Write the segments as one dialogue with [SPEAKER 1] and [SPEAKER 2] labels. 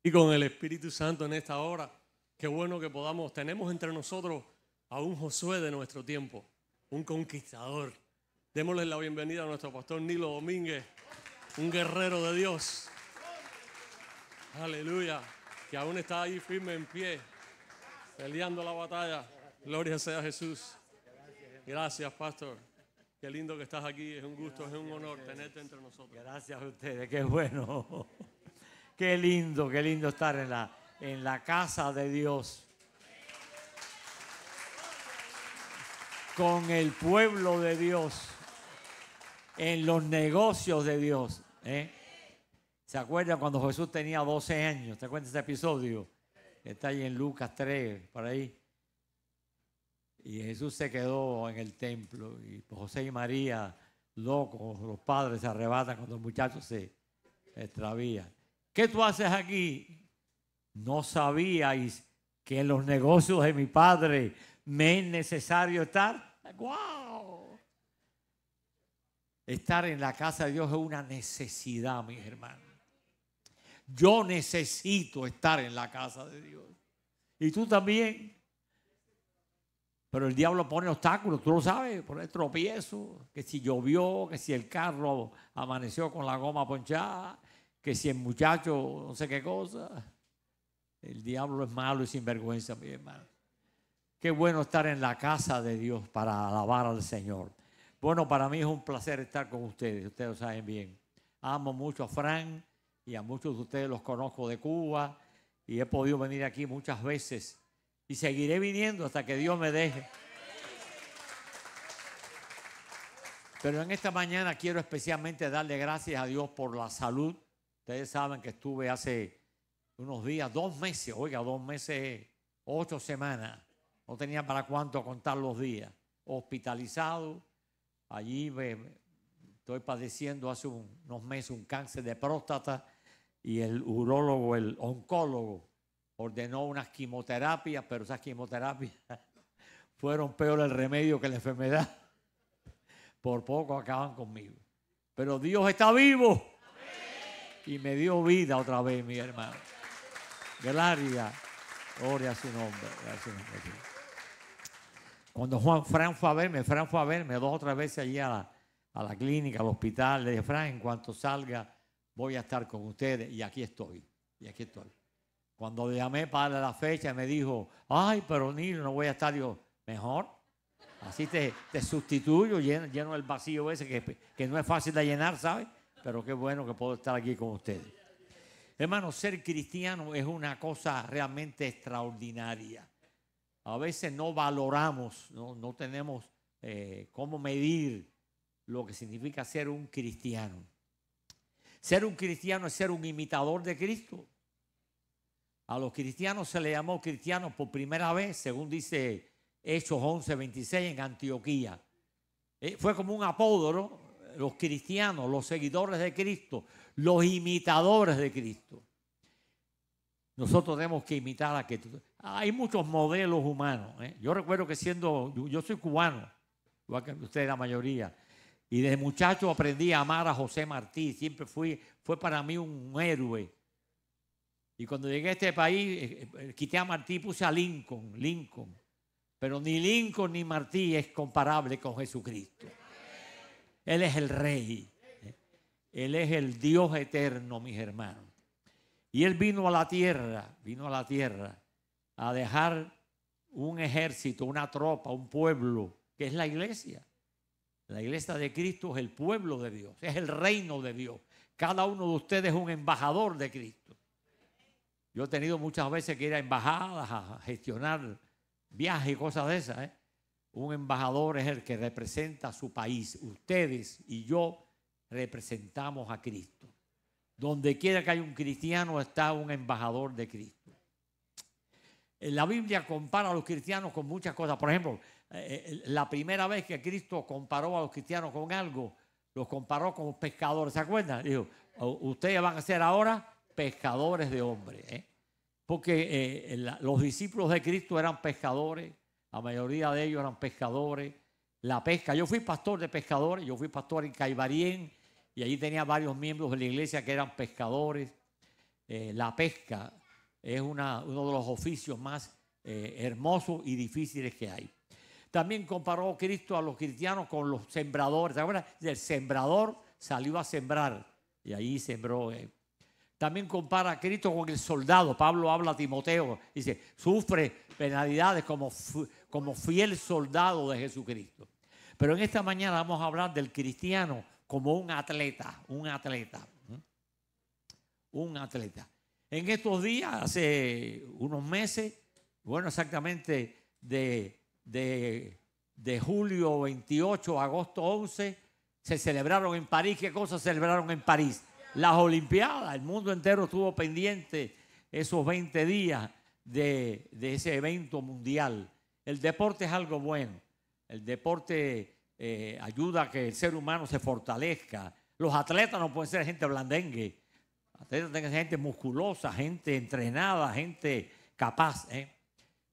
[SPEAKER 1] y con el Espíritu Santo en esta hora. Qué bueno que tenemos entre nosotros a un Josué de nuestro tiempo, un conquistador. Démosle la bienvenida a nuestro pastor Nilo Domínguez, un guerrero de Dios. Aleluya, que aún está ahí firme en pie, peleando la batalla. Gloria sea a Jesús. Gracias, pastor. Qué lindo que estás aquí. Es un gusto, es un honor tenerte entre nosotros.
[SPEAKER 2] Gracias a ustedes, qué bueno. Qué lindo estar en la casa de Dios. Con el pueblo de Dios. En los negocios de Dios. ¿Se acuerdan cuando Jesús tenía 12 años? ¿Te acuerdas ese episodio? Está ahí en Lucas 3, por ahí. Y Jesús se quedó en el templo. Y José y María, locos, los padres se arrebatan cuando el muchacho se extravía. ¿Qué tú haces aquí? ¿No sabíais que en los negocios de mi padre me es necesario estar? ¡Wow! Estar en la casa de Dios es una necesidad, mis hermanos. Yo necesito estar en la casa de Dios. Y tú también. Pero el diablo pone obstáculos, tú lo sabes, pone tropiezo, que si llovió, que si el carro amaneció con la goma ponchada, que si el muchacho no sé qué cosa. El diablo es malo y sinvergüenza, mi hermano. Qué bueno estar en la casa de Dios para alabar al Señor. Bueno, para mí es un placer estar con ustedes lo saben bien. Amo mucho a Fran y a muchos de ustedes los conozco de Cuba y he podido venir aquí muchas veces. Y seguiré viniendo hasta que Dios me deje. Pero en esta mañana quiero especialmente darle gracias a Dios por la salud. Ustedes saben que estuve hace unos días, 2 meses, 2 meses, 8 semanas. No tenía para cuánto contar los días. Hospitalizado. Allí estoy padeciendo hace unos meses un cáncer de próstata y el urólogo, el oncólogo, ordenó unas quimioterapias, pero esas quimioterapias fueron peor el remedio que la enfermedad. Por poco acaban conmigo. Pero Dios está vivo. Amén. Y me dio vida otra vez, mi hermano. Gloria a su nombre. Cuando Fran fue a verme 2 o 3 veces allí a la clínica, al hospital, le dije, Fran, en cuanto salga voy a estar con ustedes. Y aquí estoy. Cuando le llamé para la fecha me dijo, ay, pero Nilo, no voy a estar. Yo, mejor. Así te sustituyo, lleno el vacío ese que no es fácil de llenar, ¿sabes? Pero qué bueno que puedo estar aquí con ustedes. Hermano, ser cristiano es una cosa realmente extraordinaria. A veces no valoramos, no tenemos cómo medir lo que significa ser un cristiano. Ser un cristiano es ser un imitador de Cristo. A los cristianos se les llamó cristianos por primera vez, según dice Hechos 11:26 en Antioquía. Fue como un apodo, ¿no? Los cristianos, los seguidores de Cristo, los imitadores de Cristo. Nosotros tenemos que imitar a Cristo. Hay muchos modelos humanos. Yo recuerdo que yo soy cubano, igual que ustedes la mayoría, y desde muchacho aprendí a amar a José Martí. Siempre fue para mí un héroe. Y cuando llegué a este país, quité a Martí y puse a Lincoln. Pero ni Lincoln ni Martí es comparable con Jesucristo. Él es el Rey. Él es el Dios eterno, mis hermanos. Y Él vino a la tierra a dejar un ejército, una tropa, un pueblo, que es la iglesia. La iglesia de Cristo es el pueblo de Dios, es el reino de Dios. Cada uno de ustedes es un embajador de Cristo. Yo he tenido muchas veces que ir a embajadas a gestionar viajes y cosas de esas. Un embajador es el que representa a su país. Ustedes y yo representamos a Cristo. Donde quiera que haya un cristiano está un embajador de Cristo. La Biblia compara a los cristianos con muchas cosas. Por ejemplo, la primera vez que Cristo comparó a los cristianos con algo, los comparó como pescadores. ¿Se acuerdan? Dijo, ustedes van a ser ahora pescadores de hombres. Porque los discípulos de Cristo eran pescadores, la mayoría de ellos eran pescadores. La pesca, yo fui pastor de pescadores, yo fui pastor en Caibarien y allí tenía varios miembros de la iglesia que eran pescadores. La pesca es uno de los oficios más hermosos y difíciles que hay. También comparó Cristo a los cristianos con los sembradores. ¿Se acuerdan? El sembrador salió a sembrar y ahí sembró. También compara a Cristo con el soldado. Pablo habla a Timoteo, dice, sufre penalidades como fiel soldado de Jesucristo. Pero en esta mañana vamos a hablar del cristiano como un atleta. En estos días, hace unos meses, bueno, exactamente de julio 28 a agosto 11, se celebraron en París. ¿Qué cosas celebraron en París? Las Olimpiadas. El mundo entero estuvo pendiente esos 20 días de ese evento mundial. El deporte es algo bueno. El deporte ayuda a que el ser humano se fortalezca. Los atletas no pueden ser gente blandengue. Atletas tienen que ser gente musculosa, gente entrenada, gente capaz.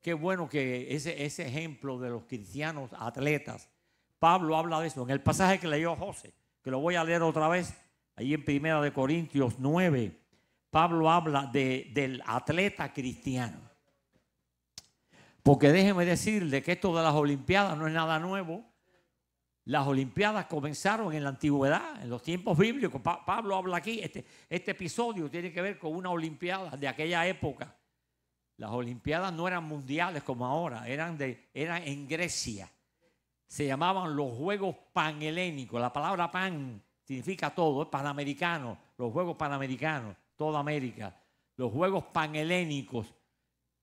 [SPEAKER 2] Qué bueno que ese ejemplo de los cristianos atletas. Pablo habla de eso en el pasaje que leyó José, que lo voy a leer otra vez. Ahí en 1 Corintios 9, Pablo habla del atleta cristiano. Porque déjeme decirle que esto de las Olimpiadas no es nada nuevo. Las Olimpiadas comenzaron en la antigüedad, en los tiempos bíblicos. Pablo habla aquí, este episodio tiene que ver con una Olimpiada de aquella época. Las Olimpiadas no eran mundiales como ahora, eran en Grecia. Se llamaban los Juegos Panhelénicos. La palabra pan significa todo, es panamericano, los Juegos Panamericanos, toda América. Los Juegos Panhelénicos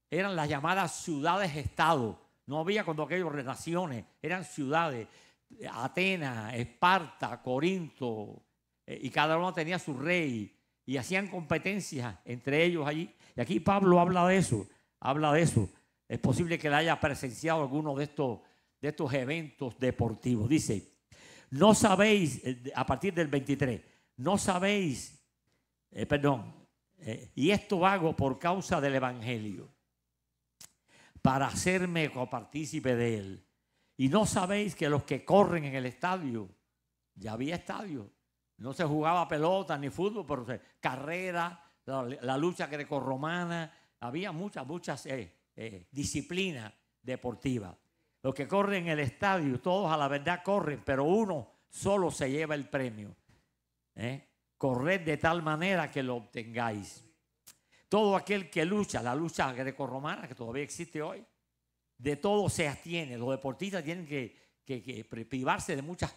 [SPEAKER 2] eran las llamadas ciudades-estado. No había cuando aquellos naciones, eran ciudades. Atenas, Esparta, Corinto, y cada uno tenía su rey y hacían competencias entre ellos allí. Y aquí Pablo habla de eso. Es posible que le haya presenciado alguno de estos eventos deportivos. Dice, no sabéis, a partir del 23, no sabéis, y esto hago por causa del evangelio, para hacerme copartícipe de él. Y no sabéis que los que corren en el estadio, ya había estadio, no se jugaba pelota ni fútbol, pero carrera, la lucha grecorromana, había muchas disciplinas deportivas. Los que corren en el estadio, todos a la verdad corren, pero uno solo se lleva el premio. Corred de tal manera que lo obtengáis. Todo aquel que lucha, la lucha grecorromana que todavía existe hoy, de todo se abstiene. Los deportistas tienen que privarse de muchas,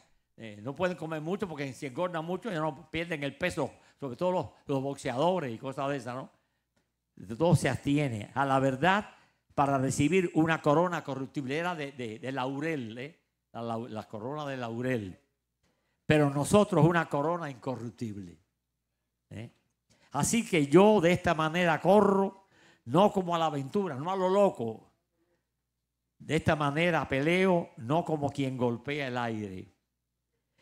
[SPEAKER 2] no pueden comer mucho porque si engordan mucho ya no pierden el peso, sobre todo los boxeadores y cosas de esas, ¿no? De todo se abstiene a la verdad para recibir una corona corruptible. Era de laurel, la corona de laurel. Pero nosotros una corona incorruptible. Así que yo de esta manera corro, no como a la aventura, no a lo loco. De esta manera peleo, no como quien golpea el aire,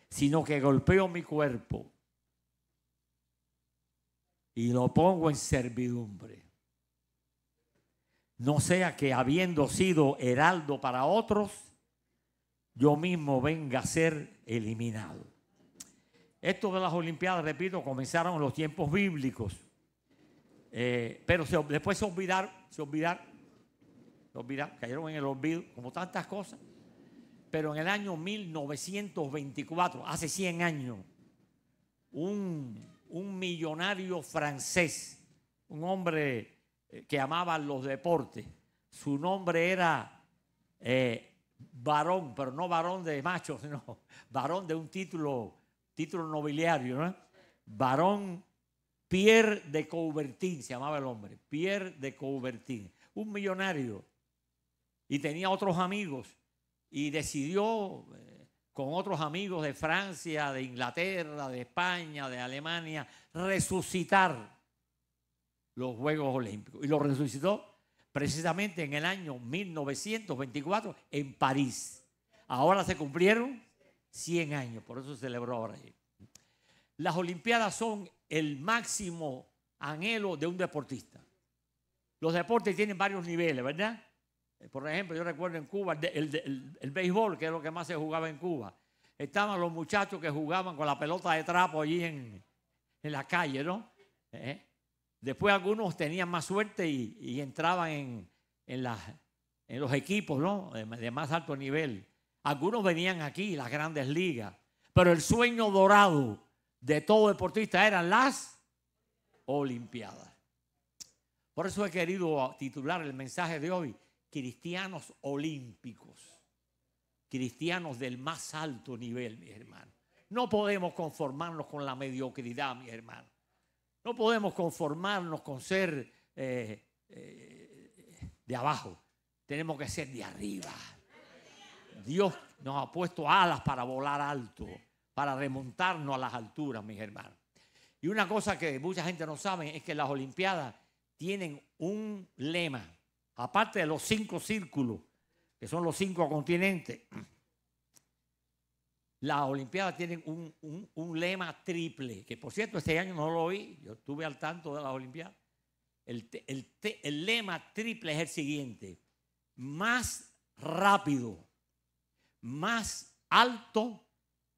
[SPEAKER 2] sino que golpeo mi cuerpo y lo pongo en servidumbre. No sea que habiendo sido heraldo para otros, yo mismo venga a ser eliminado. Esto de las Olimpiadas, repito, comenzaron en los tiempos bíblicos, pero después se olvidaron, cayeron en el olvido, como tantas cosas. Pero en el año 1924, hace 100 años, un millonario francés, un hombre que amaba los deportes, su nombre era varón, pero no varón de macho, sino varón de un título nobiliario, ¿no? Varón Pierre de Coubertin, se llamaba el hombre, Pierre de Coubertin, un millonario. Y tenía otros amigos y decidió con otros amigos de Francia, de Inglaterra, de España, de Alemania, resucitar los Juegos Olímpicos. Y lo resucitó precisamente en el año 1924 en París. Ahora se cumplieron 100 años, por eso se celebró ahora. Las Olimpiadas son el máximo anhelo de un deportista. Los deportes tienen varios niveles, ¿verdad? Por ejemplo, yo recuerdo en Cuba el béisbol, que es lo que más se jugaba en Cuba. Estaban los muchachos que jugaban con la pelota de trapo allí en la calle, ¿no? Después algunos tenían más suerte y entraban en los equipos, ¿no? de más alto nivel. Algunos venían aquí, las grandes ligas. Pero el sueño dorado de todo deportista eran las Olimpiadas. Por eso he querido titular el mensaje de hoy: Cristianos olímpicos. Cristianos del más alto nivel, mis hermanos. No podemos conformarnos con la mediocridad, mis hermanos. No podemos conformarnos con ser de abajo. Tenemos que ser de arriba. Dios nos ha puesto alas para volar alto, para remontarnos a las alturas, mis hermanos. Y una cosa que mucha gente no sabe es que las Olimpiadas tienen un lema. Aparte de los 5 círculos, que son los 5 continentes, las Olimpiadas tienen un lema triple, que por cierto este año no lo oí, yo estuve al tanto de las Olimpiadas. El lema triple es el siguiente: más rápido, más alto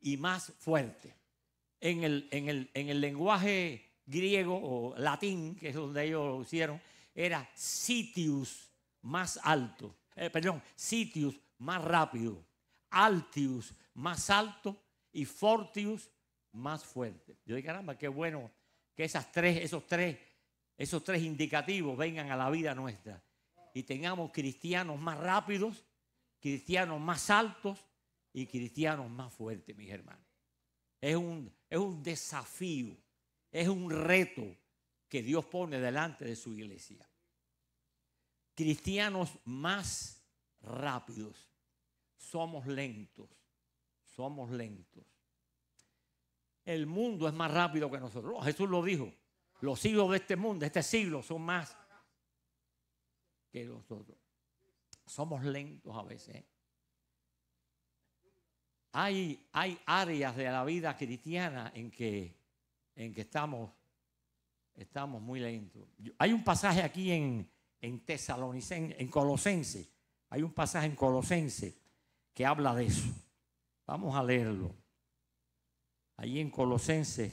[SPEAKER 2] y más fuerte. En el lenguaje griego o latín, que es donde ellos lo hicieron, era Citius, más alto. Citius, más rápido. Altius, más alto. Y Fortius, más fuerte. Yo digo, caramba, qué bueno que esos tres indicativos vengan a la vida nuestra. Y tengamos cristianos más rápidos, cristianos más altos y cristianos más fuertes, mis hermanos. Es un desafío, es un reto que Dios pone delante de su iglesia. Cristianos más rápidos. Somos lentos, somos lentos. El mundo es más rápido que nosotros. Jesús lo dijo. Los hijos de este mundo, de este siglo, son más que nosotros. Somos lentos a veces. Hay áreas de la vida cristiana en que estamos muy lentos. Hay un pasaje aquí en Tesalonicenses, en Colosenses. Hay un pasaje en Colosenses que habla de eso. Vamos a leerlo. Allí en Colosenses,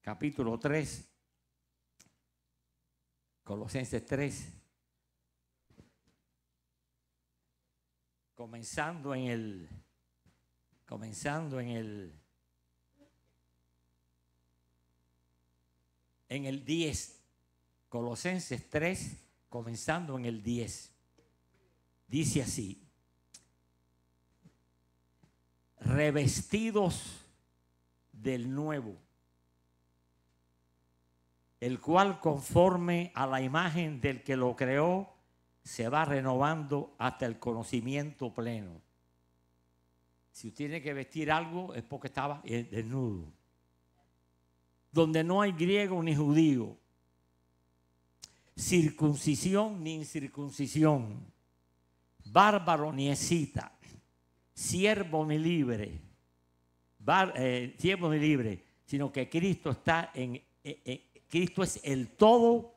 [SPEAKER 2] capítulo 3. Colosenses 3. Comenzando en el 10. Colosenses 3, comenzando en el 10. Dice así: revestidos del nuevo, el cual conforme a la imagen del que lo creó, se va renovando hasta el conocimiento pleno. Si usted tiene que vestir algo es porque estaba desnudo. Donde no hay griego ni judío, circuncisión ni incircuncisión, bárbaro ni escita, siervo ni libre, sino que Cristo está Cristo es el todo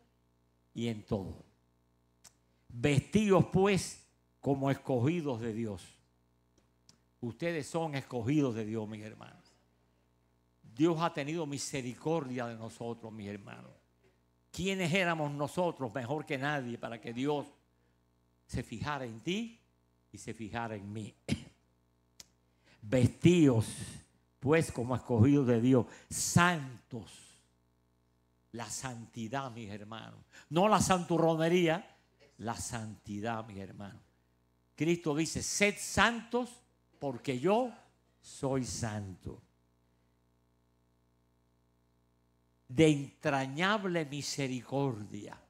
[SPEAKER 2] y en todo. Vestidos pues como escogidos de Dios. Ustedes son escogidos de Dios, mis hermanos. Dios ha tenido misericordia de nosotros, mis hermanos. ¿Quiénes éramos nosotros mejor que nadie para que Dios se fijara en ti y se fijara en mí? Vestidos pues como escogidos de Dios, santos. La santidad, mis hermanos. No la santurronería, la santidad, mis hermanos. Cristo dice: sed santos porque yo soy santo. De entrañable misericordia,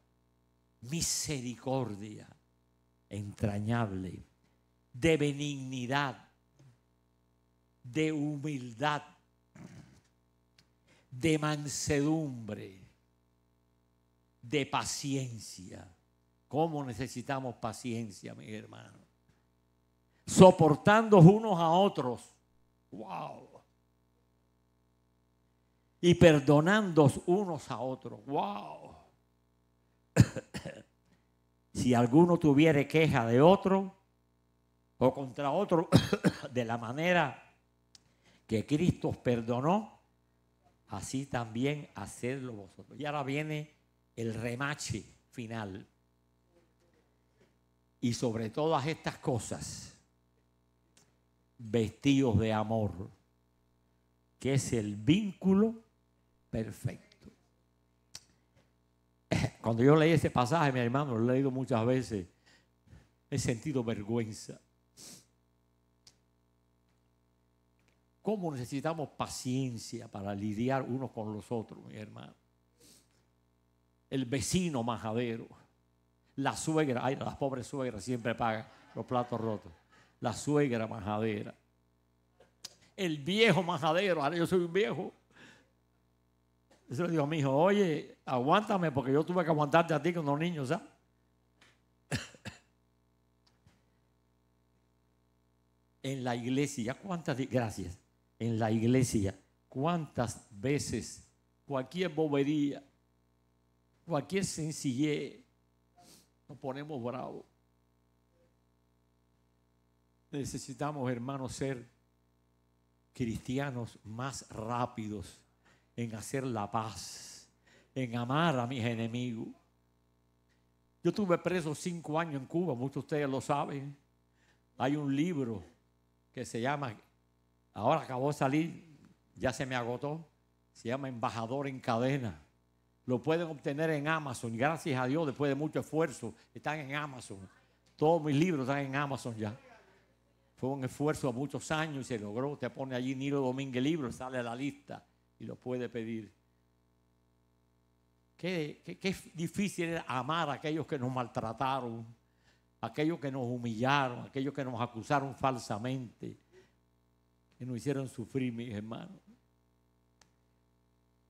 [SPEAKER 2] misericordia entrañable, de benignidad, de humildad, de mansedumbre, de paciencia. ¿Cómo necesitamos paciencia, mis hermanos? Soportando unos a otros. ¡Wow! Y perdonando unos a otros. ¡Wow! Si alguno tuviere queja de otro o contra otro, de la manera que Cristo os perdonó, así también hacedlo vosotros. Y ahora viene el remache final. Y sobre todas estas cosas, vestidos de amor, que es el vínculo perfecto. Cuando yo leí ese pasaje, mi hermano, lo he leído muchas veces, he sentido vergüenza. ¿Cómo necesitamos paciencia para lidiar unos con los otros, mi hermano? El vecino majadero, la suegra, ay, las pobres suegras siempre pagan los platos rotos. La suegra majadera, el viejo majadero, ahora yo soy un viejo. Yo le digo a mi hijo, oye, aguántame porque yo tuve que aguantarte a ti con los niños, ¿sabes? En la iglesia, gracias. En la iglesia, ¿cuántas veces cualquier bobería, cualquier sencillez, nos ponemos bravos? Necesitamos, hermanos, ser cristianos más rápidos en hacer la paz, en amar a mis enemigos. Yo estuve preso 5 años en Cuba, muchos de ustedes lo saben. Hay un libro que se llama, ahora acabó de salir, ya se me agotó, se llama Embajador en Cadena. Lo pueden obtener en Amazon, gracias a Dios, después de mucho esfuerzo, están en Amazon. Todos mis libros están en Amazon ya. Fue un esfuerzo de muchos años y se logró. Te pone allí Nilo Domínguez libro, sale a la lista y lo puede pedir. Qué difícil era amar a aquellos que nos maltrataron, aquellos que nos humillaron, aquellos que nos acusaron falsamente, que nos hicieron sufrir, mis hermanos.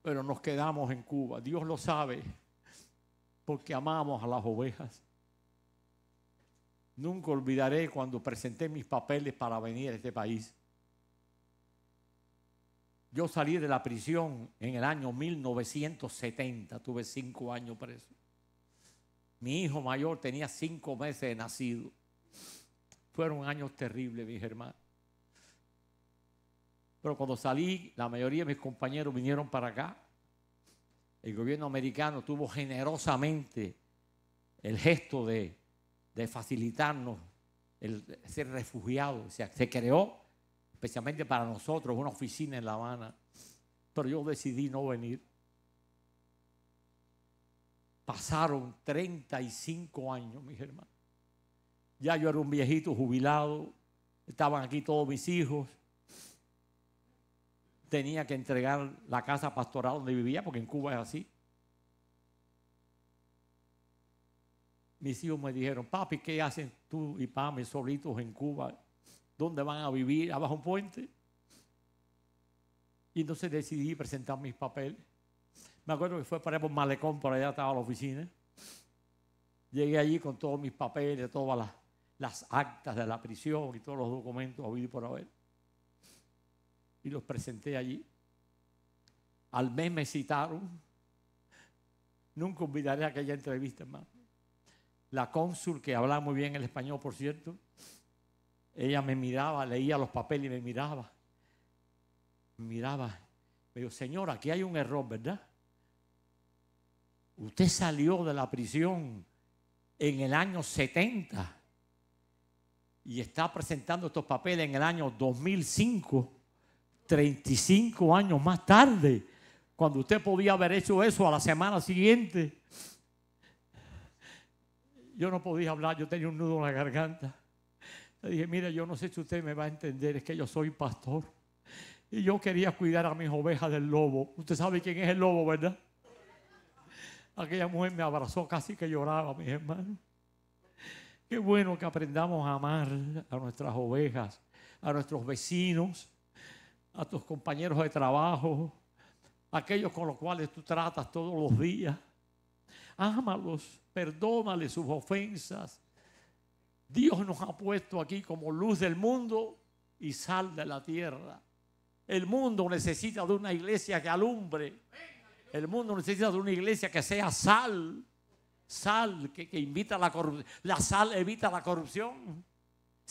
[SPEAKER 2] Pero nos quedamos en Cuba. Dios lo sabe, porque amamos a las ovejas. Nunca olvidaré cuando presenté mis papeles para venir a este país. Yo salí de la prisión en el año 1970, tuve 5 años preso. Mi hijo mayor tenía 5 meses de nacido. Fueron años terribles, mis hermanos. Pero cuando salí, la mayoría de mis compañeros vinieron para acá. El gobierno americano tuvo generosamente el gesto de facilitarnos el ser refugiados. O sea, se creó especialmente para nosotros una oficina en La Habana. Pero yo decidí no venir. Pasaron 35 años, mis hermanos. Ya yo era un viejito jubilado. Estaban aquí todos mis hijos. Tenía que entregar la casa pastoral donde vivía, porque en Cuba es así. Mis hijos me dijeron, papi, ¿qué hacen tú y Pame solitos en Cuba? ¿Dónde van a vivir? ¿Abajo un puente? Y entonces decidí presentar mis papeles. Me acuerdo que fue para un malecón, por allá estaba la oficina. Llegué allí con todos mis papeles, todas las actas de la prisión y todos los documentos habidos por haber. Y los presenté allí. Al mes me citaron. Nunca olvidaré aquella entrevista, hermano. La cónsul, que hablaba muy bien el español, por cierto, ella me miraba, leía los papeles y me miraba. Me miraba. Me dijo, señora, aquí hay un error, ¿verdad? Usted salió de la prisión en el año 70 y está presentando estos papeles en el año 2005, 35 años más tarde, cuando usted podía haber hecho eso a la semana siguiente. Yo no podía hablar, yo tenía un nudo en la garganta. Le dije, mire, yo no sé si usted me va a entender, es que yo soy pastor. Y yo quería cuidar a mis ovejas del lobo. Usted sabe quién es el lobo, ¿verdad? Aquella mujer me abrazó, casi que lloraba, mis hermanos. Qué bueno que aprendamos a amar a nuestras ovejas, a nuestros vecinos, a tus compañeros de trabajo, a aquellos con los cuales tú tratas todos los días. Ámalos, perdónales sus ofensas. Dios nos ha puesto aquí como luz del mundo y sal de la tierra. El mundo necesita de una iglesia que alumbre. El mundo necesita de una iglesia que sea sal. Sal que invita a la corrupción. La sal evita la corrupción.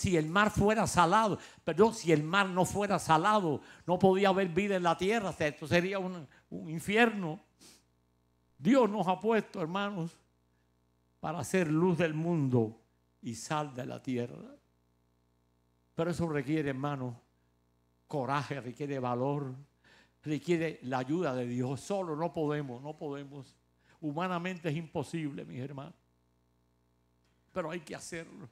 [SPEAKER 2] Si el mar fuera salado, perdón, si el mar no fuera salado, no podía haber vida en la tierra. Esto sería un infierno. Dios nos ha puesto, hermanos, para hacer luz del mundo y sal de la tierra. Pero eso requiere, hermanos, coraje, requiere valor, requiere la ayuda de Dios. Solo no podemos. Humanamente es imposible, mis hermanos. Pero hay que hacerlo.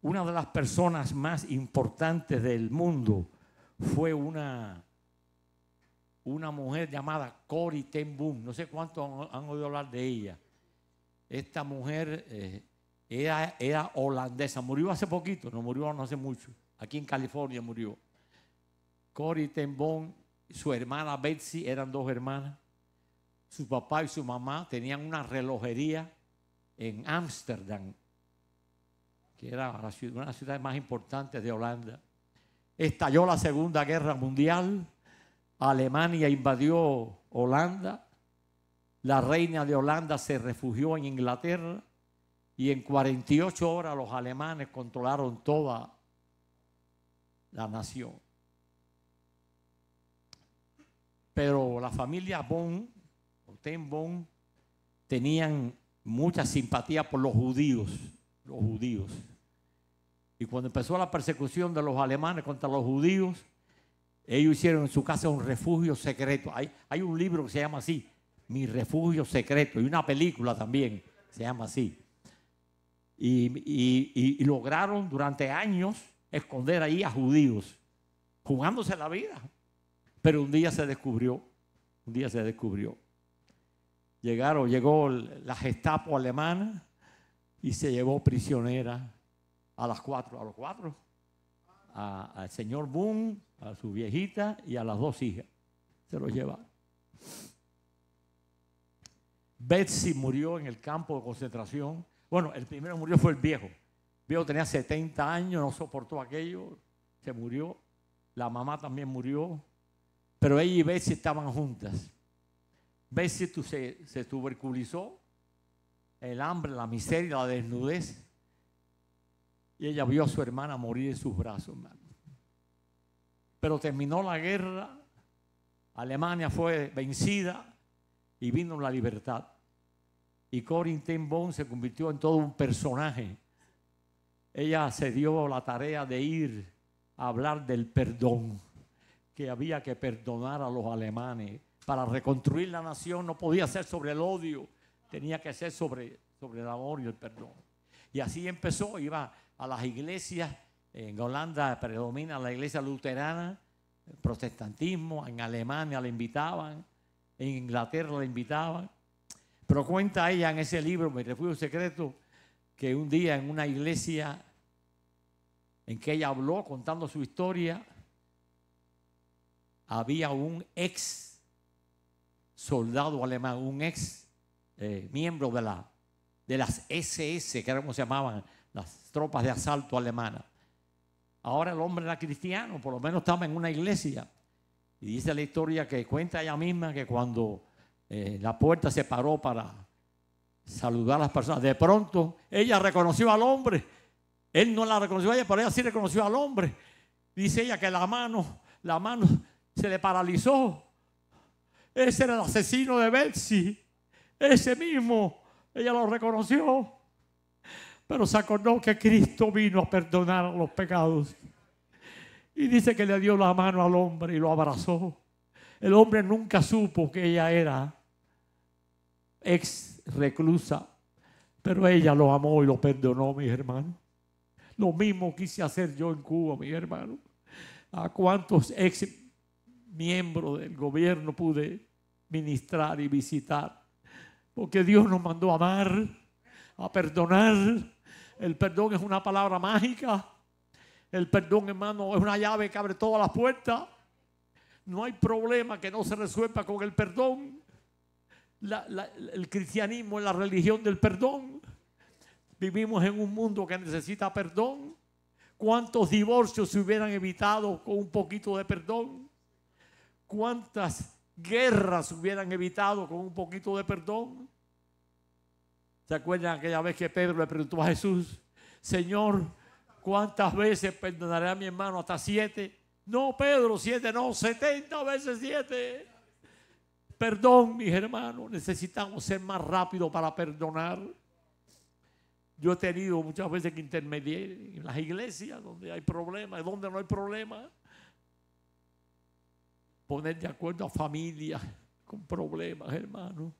[SPEAKER 2] Una de las personas más importantes del mundo fue una mujer llamada Corrie ten Boom. No sé cuántos han oído hablar de ella. Esta mujer era holandesa. Murió hace poquito, no murió no hace mucho. Aquí en California murió. Corrie ten Boom, su hermana Betsy, eran dos hermanas. Su papá y su mamá tenían una relojería en Ámsterdam, que era una de las ciudades más importantes de Holanda. Estalló la Segunda Guerra Mundial. Alemania invadió Holanda. La reina de Holanda se refugió en Inglaterra y en 48 horas los alemanes controlaron toda la nación. Pero la familia Boom, ten Boom, tenían mucha simpatía por los judíos. Y cuando empezó la persecución de los alemanes contra los judíos, ellos hicieron en su casa un refugio secreto. Hay un libro que se llama así, Mi Refugio Secreto, y una película también se llama así. Y lograron durante años esconder ahí a judíos, jugándose la vida. Pero un día se descubrió. Llegó la Gestapo alemana y se llevó prisionera a los cuatro, al señor Boom, a su viejita y a las dos hijas. Se los llevaron. Betsy murió en el campo de concentración. Bueno, el primero que murió fue el viejo. El viejo tenía 70 años, no soportó aquello, se murió. La mamá también murió, pero ella y Betsy estaban juntas. Betsy se tuberculizó, el hambre, la miseria, la desnudez. Y ella vio a su hermana morir en sus brazos, hermano. Pero terminó la guerra, Alemania fue vencida y vino la libertad. Y Corrie ten Boom se convirtió en todo un personaje. Ella se dio la tarea de ir a hablar del perdón, que había que perdonar a los alemanes. Para reconstruir la nación no podía ser sobre el odio, tenía que ser sobre el amor y el perdón. Y así empezó, iba a las iglesias. En Holanda predomina la iglesia luterana, el protestantismo. En Alemania la invitaban, en Inglaterra la invitaban. Pero cuenta ella en ese libro, Mi Refugio Secreto, que un día en una iglesia en que ella habló contando su historia, había un ex soldado alemán, un ex miembro de las SS, que era como se llamaban, las tropas de asalto alemanas. Ahora el hombre era cristiano, por lo menos estaba en una iglesia. Y dice la historia que cuenta ella misma que cuando la puerta se paró para saludar a las personas, de pronto ella reconoció al hombre. Él no la reconoció a ella, pero ella sí reconoció al hombre. Dice ella que la mano se le paralizó. Ese era el asesino de Betsy, ese mismo. Ella lo reconoció, pero se acordó que Cristo vino a perdonar los pecados. Y dice que le dio la mano al hombre y lo abrazó. El hombre nunca supo que ella era ex reclusa, pero ella lo amó y lo perdonó, mis hermanos. Lo mismo quise hacer yo en Cuba, mis hermanos. A cuántos ex miembros del gobierno pude ministrar y visitar, porque Dios nos mandó a amar, a perdonar. El perdón es una palabra mágica. El perdón, hermano, es una llave que abre todas las puertas. No hay problema que no se resuelva con el perdón. El cristianismo es la religión del perdón. Vivimos en un mundo que necesita perdón. ¿Cuántos divorcios se hubieran evitado con un poquito de perdón? ¿Cuántas guerras se hubieran evitado con un poquito de perdón? ¿Se acuerdan aquella vez que Pedro le preguntó a Jesús Señor, ¿cuántas veces perdonaré a mi hermano? ¿Hasta 7? No, Pedro, 7 no, 70 veces 7. Perdón, mis hermanos, necesitamos ser más rápidos para perdonar. Yo he tenido muchas veces que intermediar en las iglesias donde hay problemas, donde no hay problemas. Poner de acuerdo a familias con problemas, hermanos.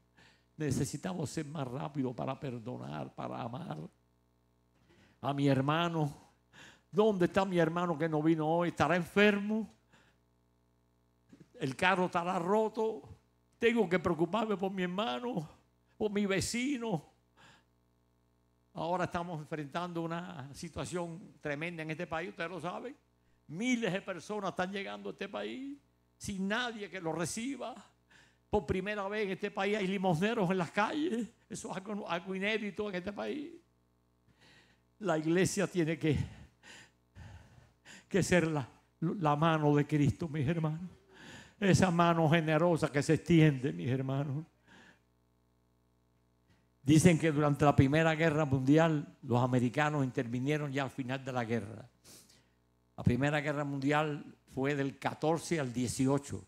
[SPEAKER 2] Necesitamos ser más rápidos para perdonar, para amar. A mi hermano, ¿dónde está mi hermano que no vino hoy? ¿Estará enfermo? ¿El carro estará roto? Tengo que preocuparme por mi hermano, por mi vecino. Ahora estamos enfrentando una situación tremenda en este país, ustedes lo saben. Miles de personas están llegando a este país sin nadie que los reciba. Por primera vez en este país hay limosneros en las calles. Eso es algo inédito en este país. La iglesia tiene que ser la mano de Cristo, mis hermanos. Esa mano generosa que se extiende, mis hermanos. Dicen que durante la Primera Guerra Mundial los americanos intervinieron ya al final de la guerra. La Primera Guerra Mundial fue del 14 al 18.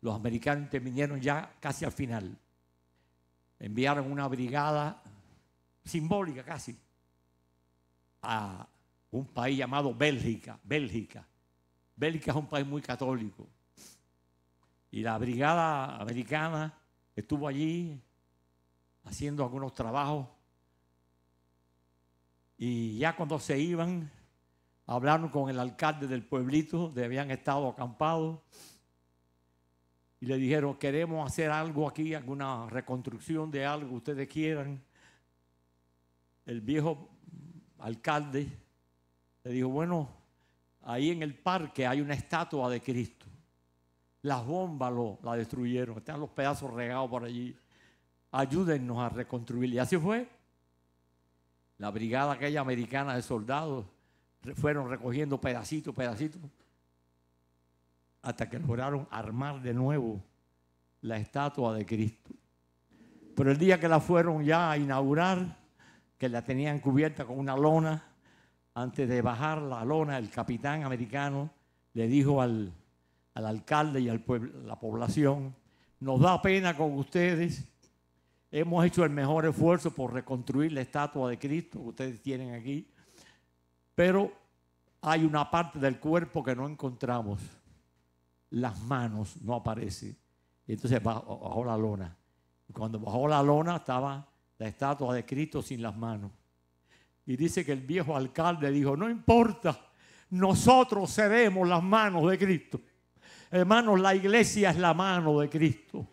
[SPEAKER 2] Los americanos intervinieron ya casi al final. Enviaron una brigada simbólica casi a un país llamado Bélgica. Bélgica es un país muy católico. Y la brigada americana estuvo allí haciendo algunos trabajos. Y ya cuando se iban, hablaron con el alcalde del pueblito donde habían estado acampados. Y le dijeron, queremos hacer algo aquí, alguna reconstrucción de algo que ustedes quieran. El viejo alcalde le dijo, bueno, ahí en el parque hay una estatua de Cristo. Las bombas la destruyeron, están los pedazos regados por allí. Ayúdennos a reconstruir. Y así fue. La brigada aquella americana de soldados fueron recogiendo pedacitos, hasta que lograron armar de nuevo la estatua de Cristo. Pero el día que la fueron ya a inaugurar, que la tenían cubierta con una lona, antes de bajar la lona, el capitán americano le dijo al alcalde y a la población, nos da pena con ustedes, hemos hecho el mejor esfuerzo por reconstruir la estatua de Cristo que ustedes tienen aquí, pero hay una parte del cuerpo que no encontramos. Las manos no aparecen. Y entonces bajó la lona. Y cuando bajó la lona estaba la estatua de Cristo sin las manos. Y dice que el viejo alcalde dijo, no importa, nosotros seremos las manos de Cristo. Hermanos, la iglesia es la mano de Cristo.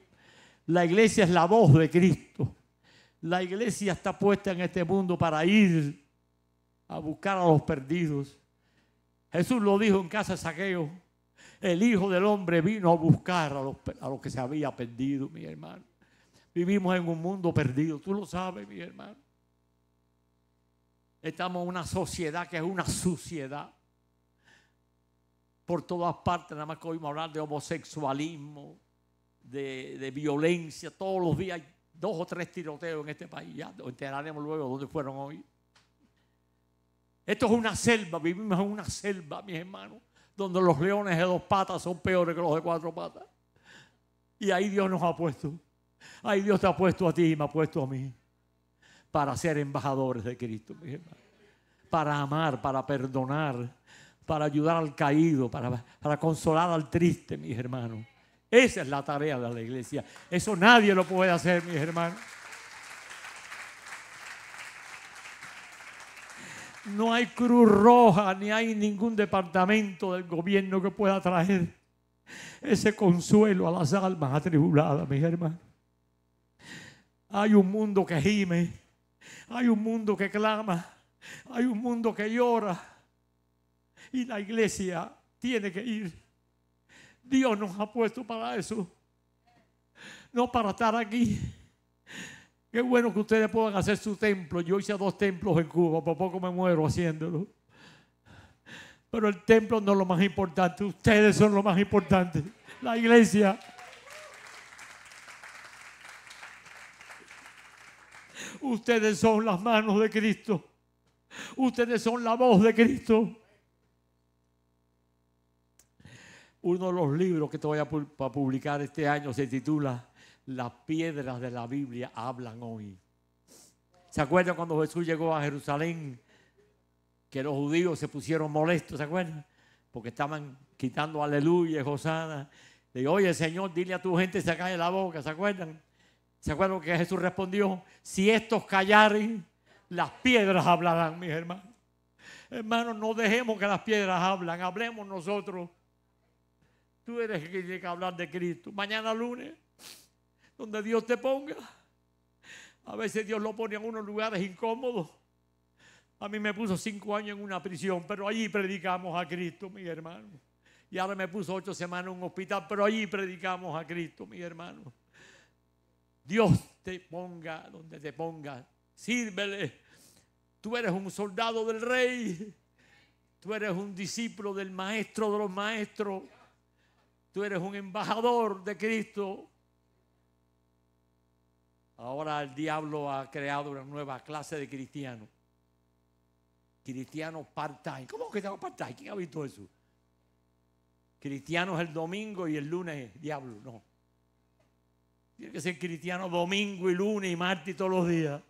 [SPEAKER 2] La iglesia es la voz de Cristo. La iglesia está puesta en este mundo para ir a buscar a los perdidos. Jesús lo dijo en casa de Zaqueo. El Hijo del Hombre vino a buscar a los que se había perdido, mi hermano. Vivimos en un mundo perdido, tú lo sabes, mi hermano. Estamos en una sociedad que es una suciedad. Por todas partes, nada más que oímos hablar de homosexualismo, de violencia. Todos los días hay 2 o 3 tiroteos en este país. Ya nos enteraremos luego dónde fueron hoy. Esto es una selva, vivimos en una selva, mis hermanos, donde los leones de 2 patas son peores que los de 4 patas. Y ahí Dios nos ha puesto. Ahí Dios te ha puesto a ti y me ha puesto a mí para ser embajadores de Cristo, mis hermanos. Para amar, para perdonar, para ayudar al caído, para consolar al triste, mis hermanos. Esa es la tarea de la iglesia. Eso nadie lo puede hacer, mis hermanos. No hay Cruz Roja ni hay ningún departamento del gobierno que pueda traer ese consuelo a las almas atribuladas, mis hermanos. Hay un mundo que gime, hay un mundo que clama, hay un mundo que llora y la iglesia tiene que ir. Dios nos ha puesto para eso, no para estar aquí. Qué bueno que ustedes puedan hacer su templo. Yo hice 2 templos en Cuba, por poco me muero haciéndolo. Pero el templo no es lo más importante, ustedes son lo más importante, la iglesia. Ustedes son las manos de Cristo. Ustedes son la voz de Cristo. Uno de los libros que te voy a publicar este año se titula Las piedras de la Biblia hablan hoy. ¿Se acuerdan cuando Jesús llegó a Jerusalén? Que los judíos se pusieron molestos, ¿se acuerdan? Porque estaban quitando aleluya, Hosana. Le digo, oye, Señor, dile a tu gente que se calle la boca, ¿se acuerdan? ¿Se acuerdan que Jesús respondió? Si estos callaren, las piedras hablarán, mis hermanos. Hermanos, no dejemos que las piedras hablen, hablemos nosotros. Tú eres el que tiene que hablar de Cristo. Mañana lunes, donde Dios te ponga. A veces Dios lo pone en unos lugares incómodos. A mí me puso 5 años en una prisión, pero allí predicamos a Cristo, mis hermanos. Y ahora me puso 8 semanas en un hospital, pero allí predicamos a Cristo, mis hermanos. Dios te ponga donde te ponga. Sírvele. Tú eres un soldado del rey. Tú eres un discípulo del maestro de los maestros. Tú eres un embajador de Cristo. Ahora el diablo ha creado una nueva clase de cristianos. Cristianos part-time. ¿Cómo que estamos part-time? ¿Quién ha visto eso? Cristianos el domingo y el lunes diablo. No. Tiene que ser cristiano domingo y lunes y martes y todos los días.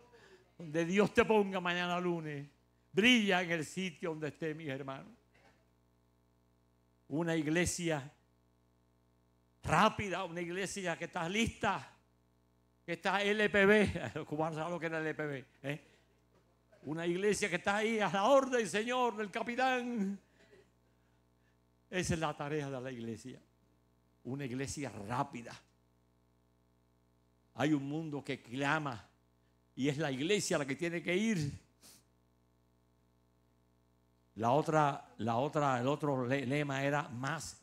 [SPEAKER 2] Donde Dios te ponga mañana lunes. Brilla en el sitio donde esté, mis hermanos. Una iglesia rápida, una iglesia que está lista, que está LPB. Los cubanos saben lo que era LPB. Una iglesia que está ahí a la orden, Señor, del capitán. Esa es la tarea de la iglesia. Una iglesia rápida. Hay un mundo que clama y es la iglesia la que tiene que ir. El otro lema era más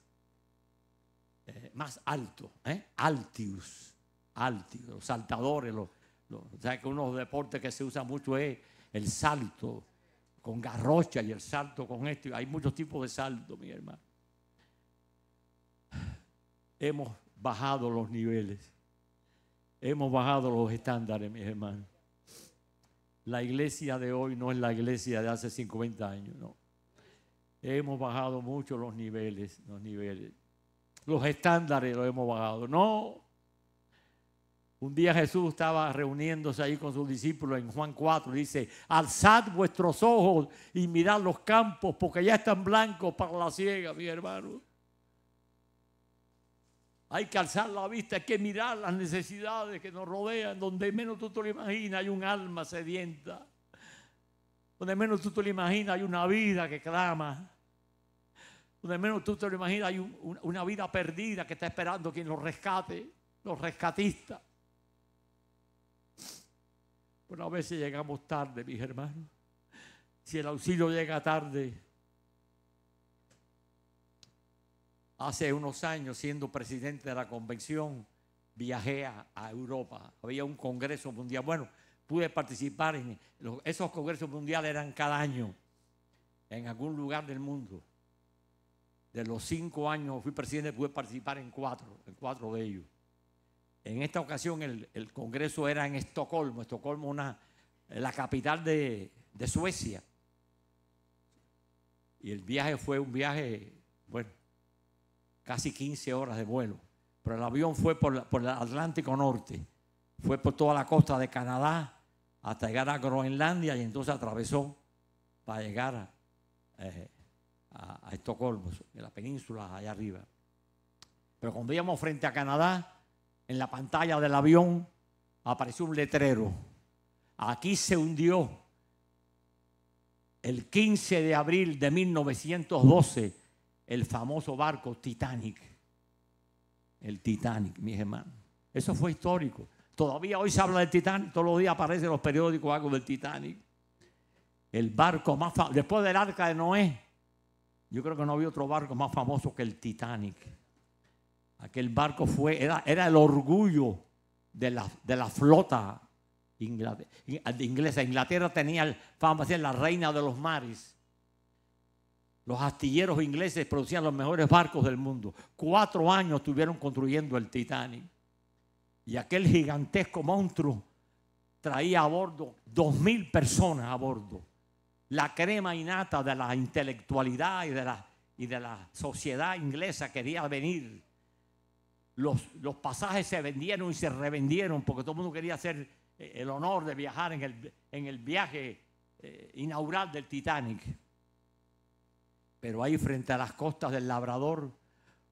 [SPEAKER 2] alto, Altius, los saltadores, o sea que uno de los deportes que se usa mucho es el salto con garrocha y el salto con esto. Hay muchos tipos de salto, mi hermano. Hemos bajado los niveles. Hemos bajado los estándares, mis hermanos. La iglesia de hoy no es la iglesia de hace 50 años, no. Hemos bajado mucho los niveles. Los estándares los hemos bajado. No. Un día Jesús estaba reuniéndose ahí con sus discípulos en Juan 4. Dice, alzad vuestros ojos y mirad los campos porque ya están blancos para la siega, mi hermano. Hay que alzar la vista, hay que mirar las necesidades que nos rodean. Donde menos tú te lo imaginas hay un alma sedienta. Donde menos tú te lo imaginas hay una vida que clama. Donde menos tú te lo imaginas hay una vida perdida que está esperando quien los rescate, los rescatistas. Pero a veces llegamos tarde, mis hermanos. Si el auxilio llega tarde. Hace unos años, siendo presidente de la convención, viajé a Europa. Había un congreso mundial. Bueno, pude participar en esos congresos mundiales, eran cada año en algún lugar del mundo. De los 5 años fui presidente, pude participar en 4 de ellos. En esta ocasión el congreso era en Estocolmo. Estocolmo la capital de Suecia. Y el viaje fue un viaje, bueno, casi 15 horas de vuelo. Pero el avión fue por el Atlántico Norte. Fue por toda la costa de Canadá hasta llegar a Groenlandia y entonces atravesó para llegar a Estocolmo, en la península allá arriba. Pero cuando íbamos frente a Canadá, en la pantalla del avión apareció un letrero. Aquí se hundió el 15 de abril de 1912 el famoso barco Titanic. El Titanic, mis hermanos. Eso fue histórico. Todavía hoy se habla del Titanic. Todos los días aparece en los periódicos algo del Titanic. El barco más famoso. Después del Arca de Noé, yo creo que no había otro barco más famoso que el Titanic. Aquel barco era el orgullo de la flota inglesa. Inglaterra tenía fama de ser la reina de los mares. Los astilleros ingleses producían los mejores barcos del mundo. 4 años estuvieron construyendo el Titanic. Y aquel gigantesco monstruo traía a bordo 2,000 personas a bordo. la crema innata de la intelectualidad y de la sociedad inglesa quería venir. Los pasajes se vendieron y se revendieron porque todo el mundo quería hacer el honor de viajar en el viaje inaugural del Titanic. Pero ahí frente a las costas del Labrador,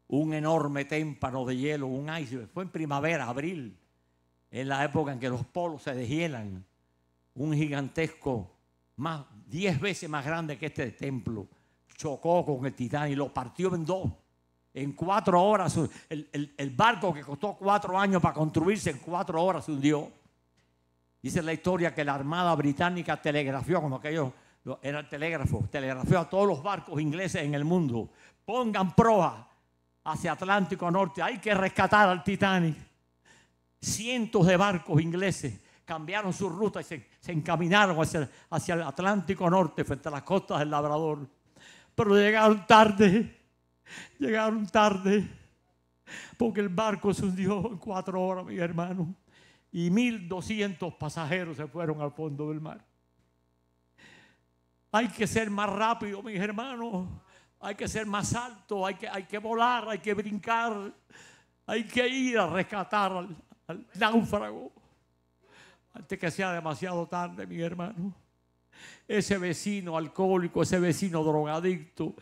[SPEAKER 2] un enorme témpano de hielo, un iceberg. Fue en primavera, abril, en la época en que los polos se deshielan. Un gigantesco, 10 veces más grande que este templo, chocó con el Titanic y lo partió en dos. En 4 horas, el barco que costó 4 años para construirse, en 4 horas se hundió. Dice la historia que la Armada Británica telegrafió, como aquello era el telégrafo, telegrafió a todos los barcos ingleses en el mundo: pongan proa hacia Atlántico Norte, hay que rescatar al Titanic. Cientos de barcos ingleses cambiaron su ruta y se encaminaron hacia el Atlántico Norte, frente a las costas del Labrador. Pero llegaron tarde, porque el barco se hundió en 4 horas, mi hermano, y 1.200 pasajeros se fueron al fondo del mar. Hay que ser más rápido, mis hermanos. Hay que ser más alto, hay que volar, hay que brincar. Hay que ir a rescatar al náufrago antes que sea demasiado tarde, mi hermano. Ese vecino alcohólico, ese vecino drogadicto,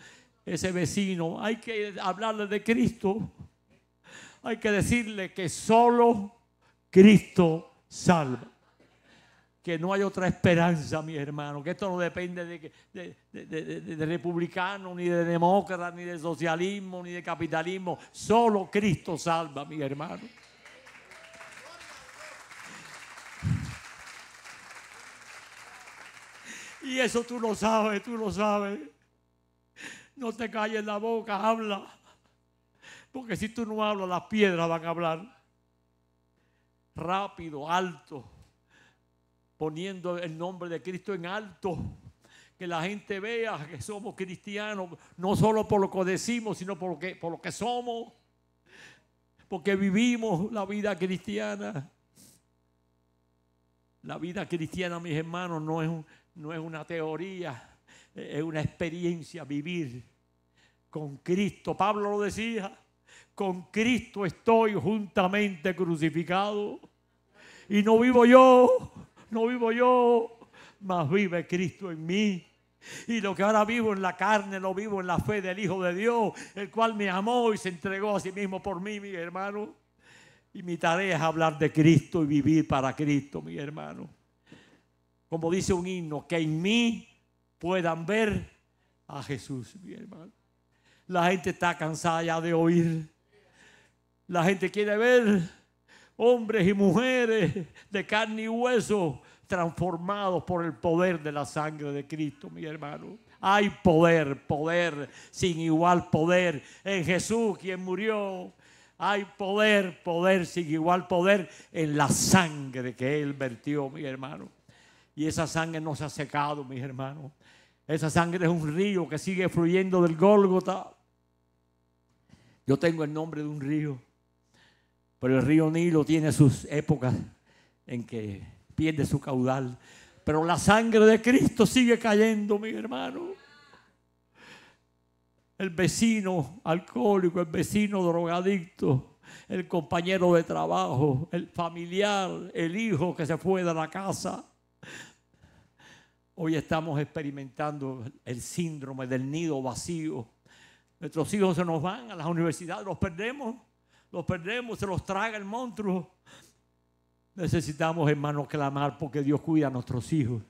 [SPEAKER 2] ese vecino, hay que hablarle de Cristo. Hay que decirle que solo Cristo salva. Que no hay otra esperanza, mi hermano, que esto no depende de republicano, ni de demócrata, ni de socialismo, ni de capitalismo. Solo Cristo salva, mi hermano. Y eso tú lo sabes, tú lo sabes. No te calles la boca, habla. Porque si tú no hablas, las piedras van a hablar. Rápido, alto, poniendo el nombre de Cristo en alto, que la gente vea que somos cristianos, no solo por lo que decimos, sino por lo que somos, porque vivimos la vida cristiana. La vida cristiana, mis hermanos, no es una teoría, es una experiencia, vivir con Cristo. Pablo lo decía: con Cristo estoy juntamente crucificado, y no vivo yo, mas vive Cristo en mí. Y lo que ahora vivo en la carne, lo vivo en la fe del Hijo de Dios, el cual me amó y se entregó a sí mismo por mí, mi hermano. Y mi tarea es hablar de Cristo y vivir para Cristo, mi hermano. Como dice un himno, que en mí puedan ver a Jesús, mi hermano. La gente está cansada ya de oír. La gente quiere ver hombres y mujeres de carne y hueso transformados por el poder de la sangre de Cristo, mi hermano. Hay poder sin igual poder en Jesús, quien murió. Hay poder sin igual poder en la sangre que Él vertió, mi hermano. Y esa sangre no se ha secado, mis hermanos. Esa sangre es un río que sigue fluyendo del Gólgota. Yo tengo el nombre de un río, pero el río Nilo tiene sus épocas en que pierde su caudal. Pero la sangre de Cristo sigue cayendo, mi hermano. El vecino alcohólico, el vecino drogadicto, el compañero de trabajo, el familiar, el hijo que se fue de la casa. Hoy estamos experimentando el síndrome del nido vacío. Nuestros hijos se nos van a las universidades, los perdemos, se los traga el monstruo. Necesitamos, hermanos, clamar porque Dios cuida a nuestros hijos.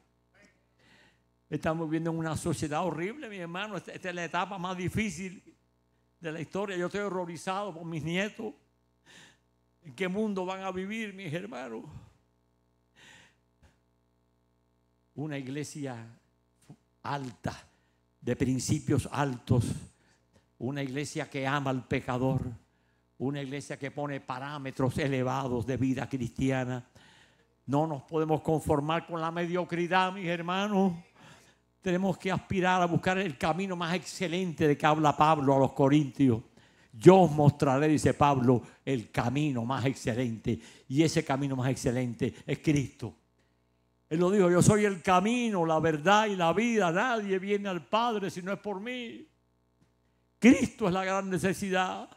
[SPEAKER 2] Estamos viviendo en una sociedad horrible, mi hermano. Esta es la etapa más difícil de la historia. Yo estoy horrorizado por mis nietos. ¿En qué mundo van a vivir, mis hermanos? Una iglesia alta, de principios altos. Una iglesia que ama al pecador. Una iglesia que pone parámetros elevados de vida cristiana. No nos podemos conformar con la mediocridad, mis hermanos. Tenemos que aspirar a buscar el camino más excelente de que habla Pablo a los Corintios. Yo os mostraré, dice Pablo, el camino más excelente. Y ese camino más excelente es Cristo. Él lo dijo, yo soy el camino, la verdad y la vida. Nadie viene al Padre si no es por mí. Cristo es la gran necesidad.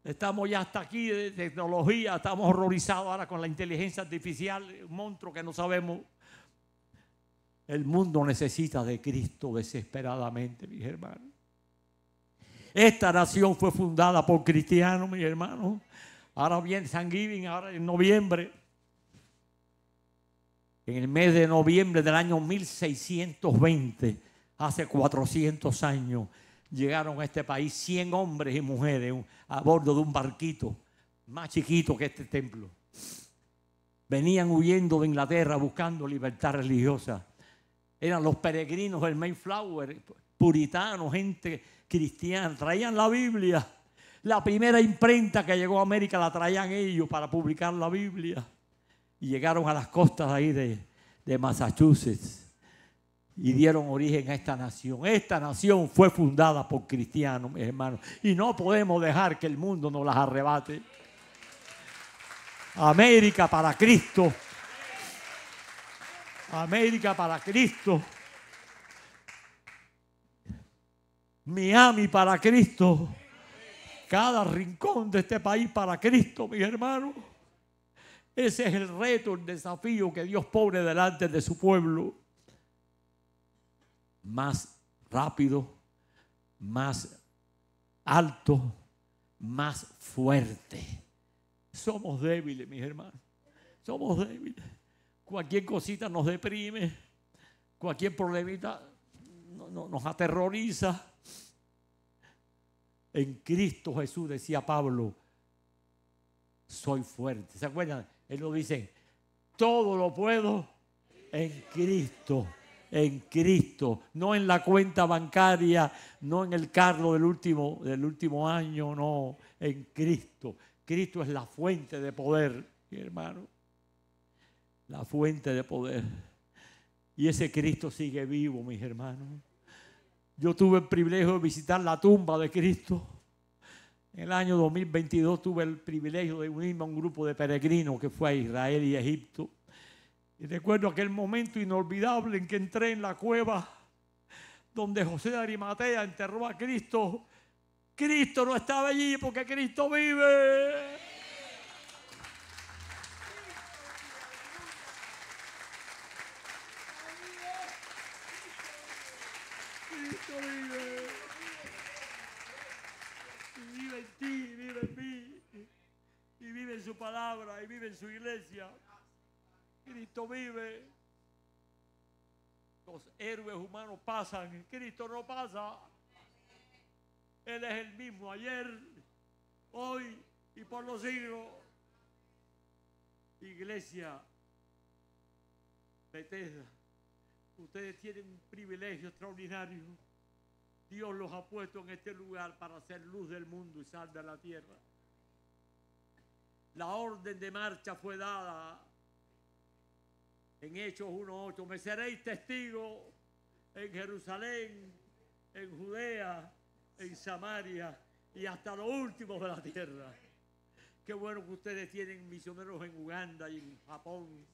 [SPEAKER 2] Estamos ya hasta aquí de tecnología, estamos horrorizados ahora con la inteligencia artificial, un monstruo que no sabemos. El mundo necesita de Cristo desesperadamente, mis hermanos. Esta nación fue fundada por cristianos, mis hermanos. Ahora viene Thanksgiving, ahora en noviembre. En el mes de noviembre del año 1620, hace 400 años, llegaron a este país 100 hombres y mujeres a bordo de un barquito más chiquito que este templo. Venían huyendo de Inglaterra buscando libertad religiosa. Eran los peregrinos del Mayflower, puritanos, gente cristiana. Traían la Biblia. La primera imprenta que llegó a América la traían ellos para publicar la Biblia. Y llegaron a las costas ahí de Massachusetts. Y dieron origen a esta nación. Esta nación fue fundada por cristianos, mis hermanos. Y no podemos dejar que el mundo nos las arrebate. América para Cristo. América para Cristo. Miami para Cristo. Cada rincón de este país para Cristo, mis hermanos. Ese es el reto, el desafío que Dios pone delante de su pueblo. Más rápido, más alto, más fuerte. Somos débiles, mis hermanos. Somos débiles. Cualquier cosita nos deprime. Cualquier problemita nos aterroriza. En Cristo Jesús, decía Pablo, soy fuerte. ¿Se acuerdan? Él lo dice, todo lo puedo en Cristo. En Cristo, no en la cuenta bancaria, no en el carro del último año, no, en Cristo. Cristo es la fuente de poder, mi hermano. La fuente de poder. Y ese Cristo sigue vivo, mis hermanos. Yo tuve el privilegio de visitar la tumba de Cristo. En el año 2022 tuve el privilegio de unirme a un grupo de peregrinos que fue a Israel y Egipto. Y recuerdo aquel momento inolvidable en que entré en la cueva donde José de Arimatea enterró a Cristo. Cristo no estaba allí porque Cristo vive. Cristo vive. Y vive en ti, vive en mí. Y vive en su palabra y vive en su iglesia. Cristo vive. Los héroes humanos pasan, Cristo no pasa. Él es el mismo ayer, hoy y por los siglos. Iglesia Bethesda, ustedes tienen un privilegio extraordinario. Dios los ha puesto en este lugar para hacer luz del mundo y sal de la tierra. La orden de marcha fue dada en Hechos 1:8, me seréis testigos en Jerusalén, en Judea, en Samaria y hasta lo último de la tierra. Qué bueno que ustedes tienen misioneros en Uganda y en Japón.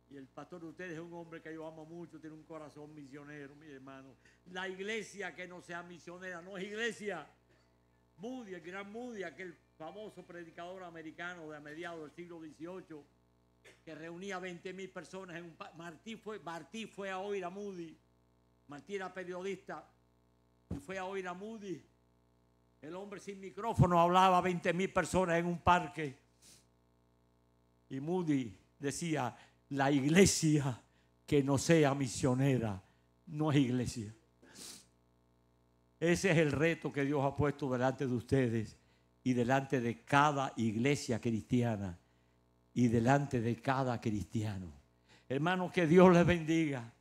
[SPEAKER 2] Y el pastor de ustedes es un hombre que yo amo mucho, tiene un corazón misionero, mi hermano. La iglesia que no sea misionera no es iglesia. Moody, el gran Moody, aquel famoso predicador americano de a mediados del siglo XVIII, que reunía 20,000 personas en un Martí fue a oír a Moody. Martí era periodista y fue a oír a Moody. El hombre sin micrófono hablaba a 20,000 personas en un parque. Y Moody decía, la iglesia que no sea misionera no es iglesia. Ese es el reto que Dios ha puesto delante de ustedes y delante de cada iglesia cristiana y delante de cada cristiano. Hermanos, que Dios les bendiga.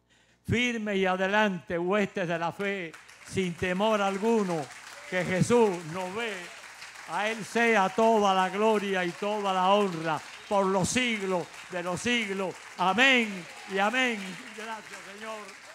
[SPEAKER 2] Firme y adelante, huestes de la fe, sin temor alguno, que Jesús nos ve. A Él sea toda la gloria y toda la honra por los siglos de los siglos. Amén y amén. Gracias, Señor.